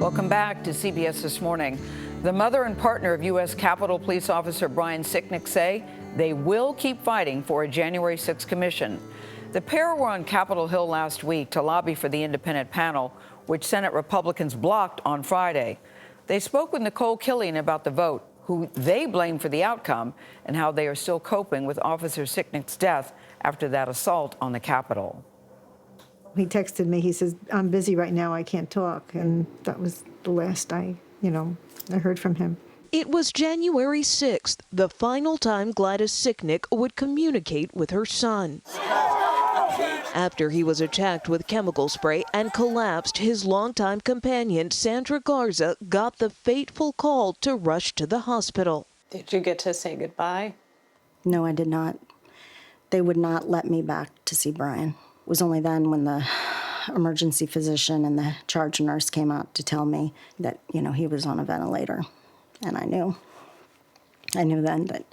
Welcome back to CBS This Morning. The mother and partner of U.S. Capitol Police Officer Brian Sicknick say they will keep fighting for a January 6th commission. The pair were on Capitol Hill last week to lobby for the independent panel, which Senate Republicans blocked on Friday. They spoke with Nikole Killion about the vote, who they blame for the outcome, and how they are still coping with Officer Sicknick's death after that assault on the Capitol. He texted me, he says, "I'm busy right now, I can't talk." And that was the last I heard from him. It was January 6th, the final time Gladys Sicknick would communicate with her son. After he was attacked with chemical spray and collapsed, his longtime companion, Sandra Garza, got the fateful call to rush to the hospital. Did you get to say goodbye? No, I did not. They would not let me back to see Brian. It was only then when the emergency physician and the charge nurse came out to tell me that, he was on a ventilator. And I knew then that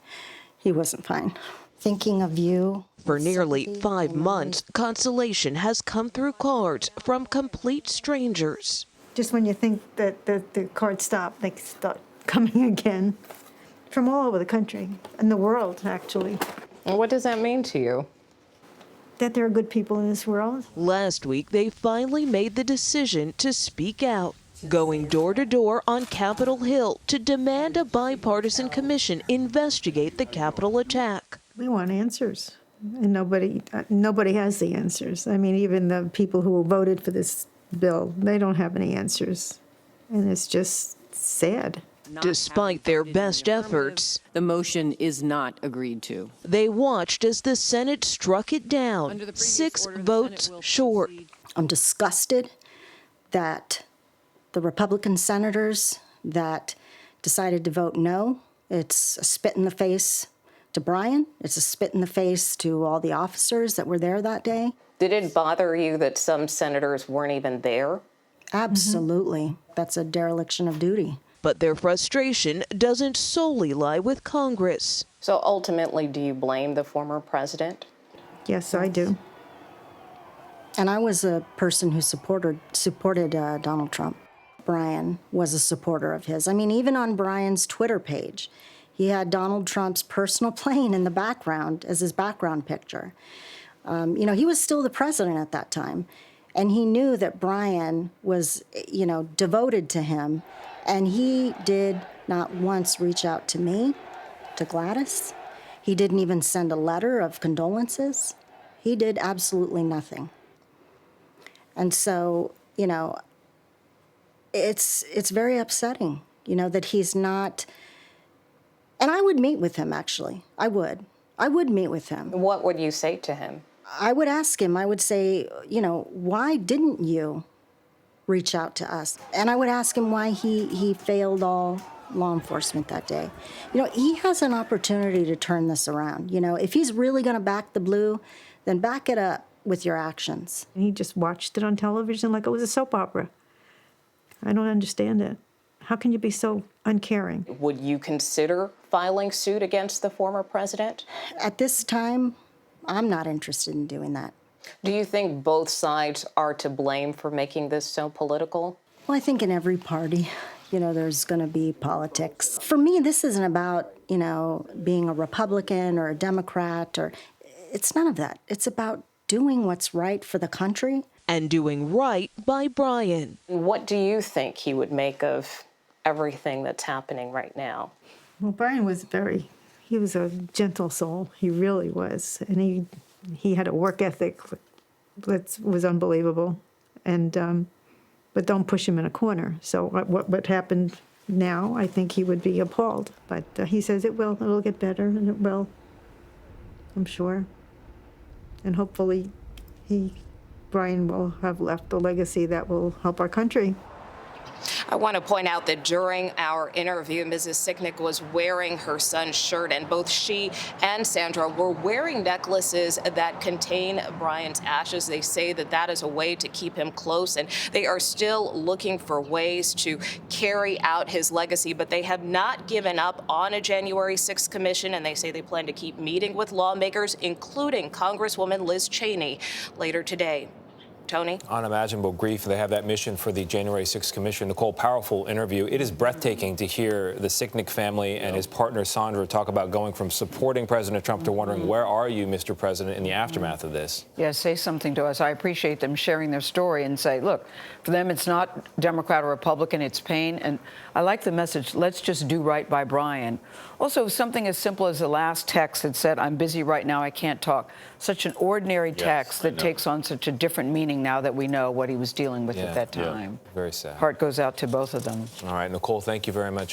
he wasn't fine. Thinking of you. For nearly 5 months, consolation has come through cards from complete strangers. Just when you think that the cards stop, they start coming again. From all over the country, and the world, actually. What does that mean to you? That there are good people in this world. Last week, they finally made the decision to speak out, going door to door on Capitol Hill to demand a bipartisan commission investigate the Capitol attack. We want answers, and nobody has the answers. I mean, even the people who voted for this bill, they don't have any answers, and it's just sad. Despite their best efforts, the motion is not agreed to. They watched as the Senate struck it down, 6 votes short. I'm disgusted that the Republican senators that decided to vote no, it's a spit in the face to Brian. It's a spit in the face to all the officers that were there that day. Did it bother you that some senators weren't even there? Absolutely. That's a dereliction of duty. But their frustration doesn't solely lie with Congress. So ultimately, do you blame the former president? Yes, I do. And I was a person who supported Donald Trump. Brian was a supporter of his. I mean, even on Brian's Twitter page, he had Donald Trump's personal plane in the background as his background picture. He was still the president at that time. And he knew that Brian was, devoted to him. And he did not once reach out to me, to Gladys. He didn't even send a letter of condolences. He did absolutely nothing. And so, it's very upsetting, that he's not. And I would meet with him, actually. I would meet with him. What would you say to him? I would ask him, I would say, why didn't you reach out to us? And I would ask him why he failed all law enforcement that day. He has an opportunity to turn this around. If he's really going to back the blue, then back it up with your actions. He just watched it on television like it was a soap opera. I don't understand it. How can you be so uncaring? Would you consider filing suit against the former president? At this time, I'm not interested in doing that. Do you think both sides are to blame for making this so political? Well, I think in every party, there's going to be politics. For me, this isn't about, being a Republican or a Democrat, it's none of that. It's about doing what's right for the country. And doing right by Brian. What do you think he would make of everything that's happening right now? Well, Brian was he was a gentle soul. He really was. And he had a work ethic that was unbelievable. And but don't push him in a corner. So what happened now, I think he would be appalled. But he says it'll get better, and it will, I'm sure. And hopefully Brian will have left a legacy that will help our country. I want to point out that during our interview, Mrs. Sicknick was wearing her son's shirt, and both she and Sandra were wearing necklaces that contain Brian's ashes. They say that is a way to keep him close, and they are still looking for ways to carry out his legacy, but they have not given up on a January 6th commission, and they say they plan to keep meeting with lawmakers, including Congresswoman Liz Cheney, later today. Tony? Unimaginable grief. They have that mission for the January 6th Commission. Nikole, powerful interview. It is breathtaking to hear the Sicknick family and his partner Sandra talk about going from supporting President Trump to wondering, where are you, Mr. President, in the aftermath of this? Yeah, say something to us. I appreciate them sharing their story and say, look, for them, it's not Democrat or Republican, it's pain. And I like the message, let's just do right by Brian. Also, something as simple as the last text that said, I'm busy right now, I can't talk. Such an ordinary text that takes on such a different meaning now that we know what he was dealing with at that time. Very sad. Heart goes out to both of them. All right, Nikole, thank you very much.